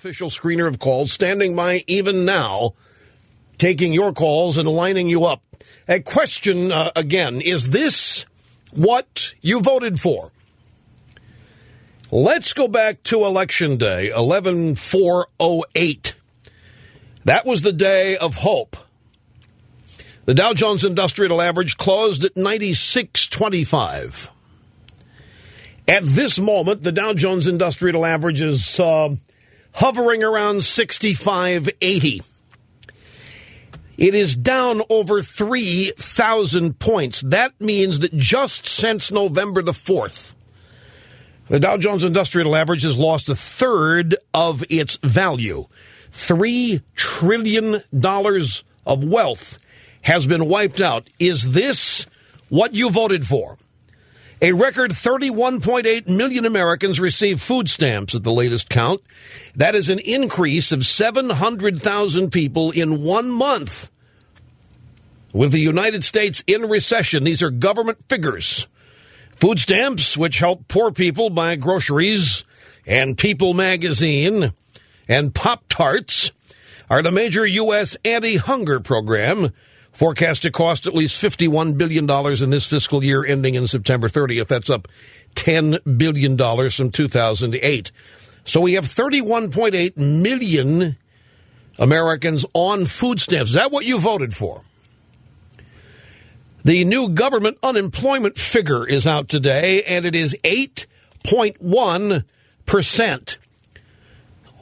official screener of calls, standing by even now, taking your calls and lining you up. A question, again, is this what you voted for? Let's go back to Election Day, 11/4/08. That was the day of hope. The Dow Jones Industrial Average closed at 96.25. At this moment, the Dow Jones Industrial Average is hovering around 65.80. It is down over 3,000 points. That means that just since November the 4th, the Dow Jones Industrial Average has lost a third of its value. $3 trillion of wealth has been wiped out. Is this what you voted for? A record 31.8 million Americans received food stamps at the latest count. That is an increase of 700,000 people in 1 month. With the United States in recession, these are government figures. Food stamps, which help poor people buy groceries and People magazine and Pop-Tarts, are the major U.S. anti-hunger program, forecast to cost at least $51 billion in this fiscal year ending in September 30th. That's up $10 billion from 2008. So we have 31.8 million Americans on food stamps. Is that what you voted for? The new government unemployment figure is out today, and it is 8.1%.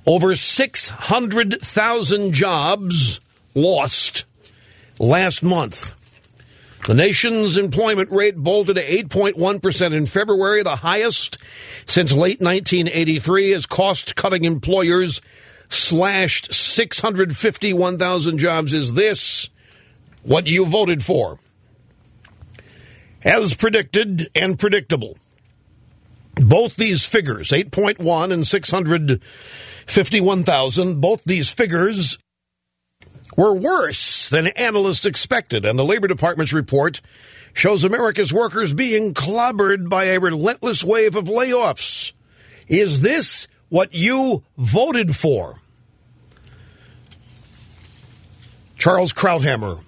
Over 600,000 jobs lost last month. The nation's employment rate bolted to 8.1% in February, the highest since late 1983, as cost-cutting employers slashed 651,000 jobs. Is this what you voted for? As predicted and predictable, both these figures, 8.1 and 651,000, both these figures were worse than analysts expected, and the Labor Department's report shows America's workers being clobbered by a relentless wave of layoffs. Is this what you voted for? Charles Krauthammer,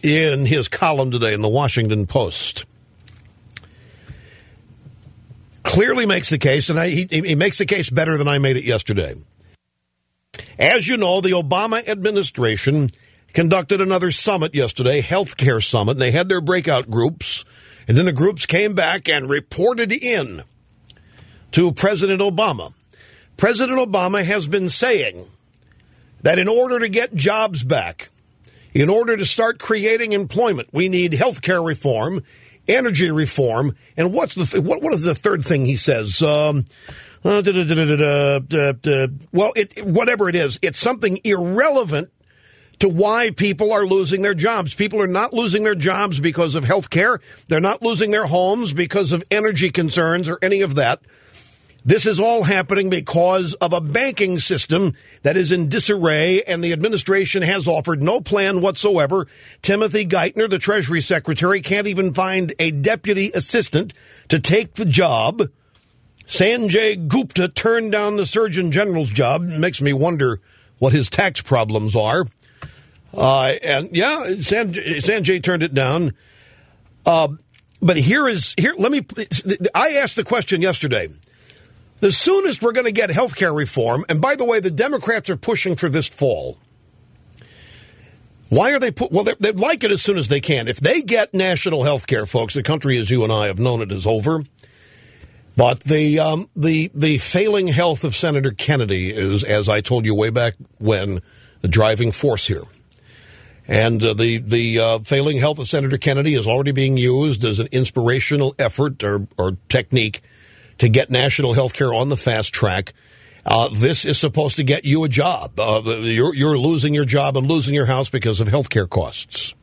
in his column today in the Washington Post, clearly makes the case, and he makes the case better than I made it yesterday. As you know, the Obama administration conducted another summit yesterday, healthcare summit, and they had their breakout groups, and then the groups came back and reported in to President Obama. President Obama has been saying that in order to get jobs back, in order to start creating employment, we need healthcare reform, energy reform, and what is the third thing he says? Whatever it is, it's something irrelevant to why people are losing their jobs. People are not losing their jobs because of health care. They're not losing their homes because of energy concerns or any of that. This is all happening because of a banking system that is in disarray, and the administration has offered no plan whatsoever. Timothy Geithner, the Treasury Secretary, can't even find a deputy assistant to take the job. Sanjay Gupta turned down the Surgeon General's job. It makes me wonder what his tax problems are. Sanjay turned it down. But I asked the question yesterday. The soonest we're going to get health care reform, and by the way, the Democrats are pushing for this fall. Why are they they'd like it as soon as they can. If they get national health care, folks, the country as you and I have known it is over. But the failing health of Senator Kennedy is, as I told you way back when, the driving force here. And the failing health of Senator Kennedy is already being used as an inspirational effort or technique to get national health care on the fast track. This is supposed to get you a job. You're losing your job and losing your house because of health care costs.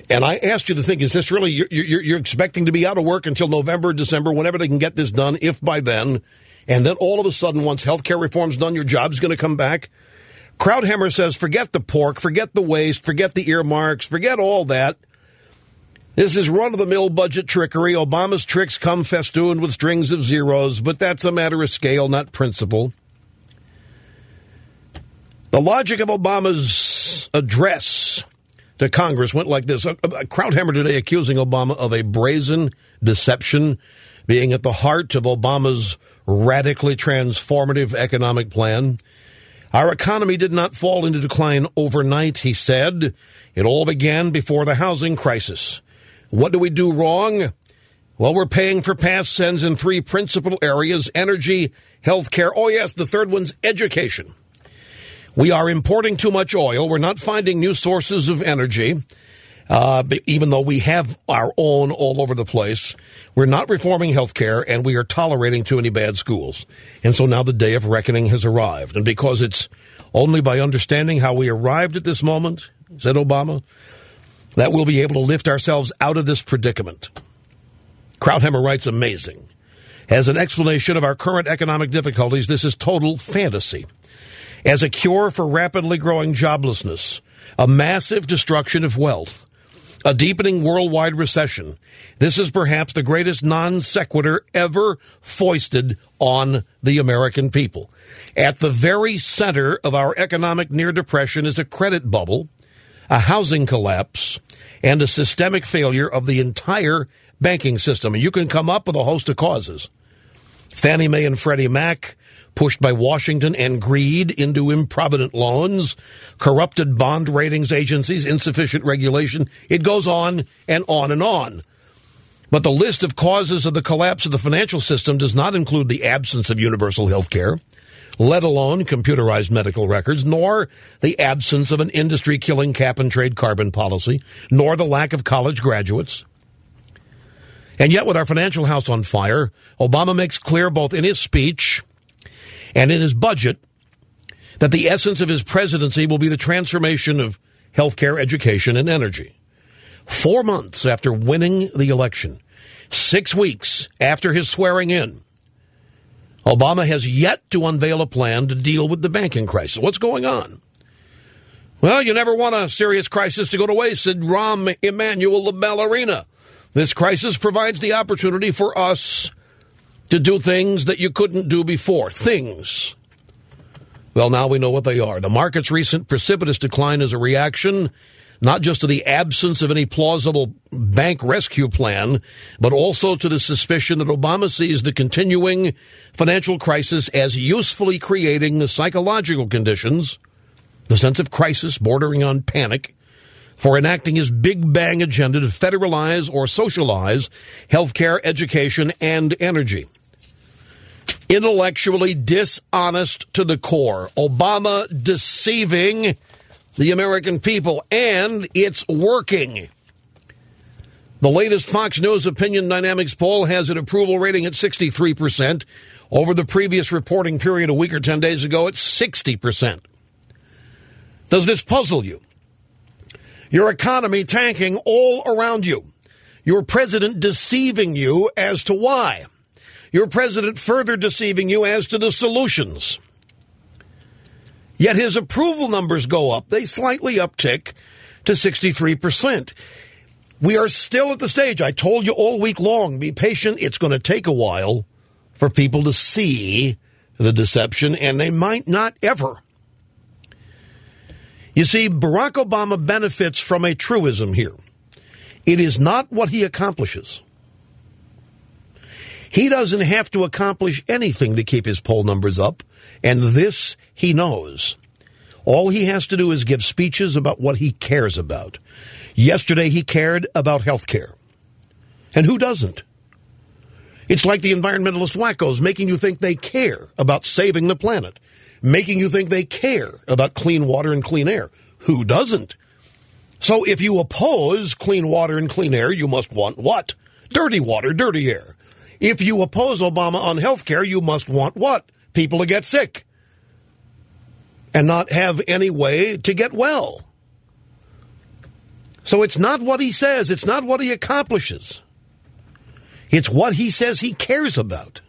And I asked you to think, is this really, you're expecting to be out of work until November, December, whenever they can get this done, if by then, and then all of a sudden, once health care reform's done, your job's going to come back? Krauthammer says, forget the pork, forget the waste, forget the earmarks, forget all that. This is run-of-the-mill budget trickery. Obama's tricks come festooned with strings of zeros, but that's a matter of scale, not principle. The logic of Obama's address to Congress went like this. A Krauthammer today accusing Obama of a brazen deception being at the heart of Obama's radically transformative economic plan. Our economy did not fall into decline overnight, he said. It all began before the housing crisis. What do we do wrong? Well, we're paying for past sins in three principal areas: energy, health care. Oh, yes, the third one's education. We are importing too much oil. We're not finding new sources of energy, even though we have our own all over the place. We're not reforming health care, and we are tolerating too many bad schools. And so now the day of reckoning has arrived. And because it's only by understanding how we arrived at this moment, said Obama, that we'll be able to lift ourselves out of this predicament. Krauthammer writes, amazing. As an explanation of our current economic difficulties, this is total fantasy. As a cure for rapidly growing joblessness, a massive destruction of wealth, a deepening worldwide recession, this is perhaps the greatest non sequitur ever foisted on the American people. At the very center of our economic near depression is a credit bubble, a housing collapse, and a systemic failure of the entire banking system. And you can come up with a host of causes. Fannie Mae and Freddie Mac, pushed by Washington and greed into improvident loans, corrupted bond ratings agencies, insufficient regulation. It goes on and on and on. But the list of causes of the collapse of the financial system does not include the absence of universal health care, let alone computerized medical records, nor the absence of an industry-killing cap-and-trade carbon policy, nor the lack of college graduates. And yet, with our financial house on fire, Obama makes clear both in his speech and in his budget that the essence of his presidency will be the transformation of healthcare, education, and energy. 4 months after winning the election, 6 weeks after his swearing in, Obama has yet to unveil a plan to deal with the banking crisis. What's going on? Well, you never want a serious crisis to go to waste, said Rahm Emanuel, the ballerina. This crisis provides the opportunity for us to do things that you couldn't do before. Things. Well, now we know what they are. The market's recent precipitous decline is a reaction not just to the absence of any plausible bank rescue plan, but also to the suspicion that Obama sees the continuing financial crisis as usefully creating the psychological conditions, the sense of crisis bordering on panic, for enacting his Big Bang agenda to federalize or socialize healthcare, education, and energy. Intellectually dishonest to the core. Obama deceiving the American people, and it's working. The latest Fox News Opinion Dynamics poll has an approval rating at 63%. Over the previous reporting period a week or 10 days ago, it's 60%. Does this puzzle you? Your economy tanking all around you. Your president deceiving you as to why. Your president further deceiving you as to the solutions. Yet his approval numbers go up. They slightly uptick to 63%. We are still at the stage. I told you all week long, be patient. It's going to take a while for people to see the deception, and they might not ever. You see, Barack Obama benefits from a truism here. It is not what he accomplishes. He doesn't have to accomplish anything to keep his poll numbers up, and this he knows. All he has to do is give speeches about what he cares about. Yesterday he cared about health care. And who doesn't? It's like the environmentalist wackos making you think they care about saving the planet, making you think they care about clean water and clean air. Who doesn't? So if you oppose clean water and clean air, you must want what? Dirty water, dirty air. If you oppose Obama on health care, you must want what? People to get sick and not have any way to get well. So it's not what he says. It's not what he accomplishes. It's what he says he cares about.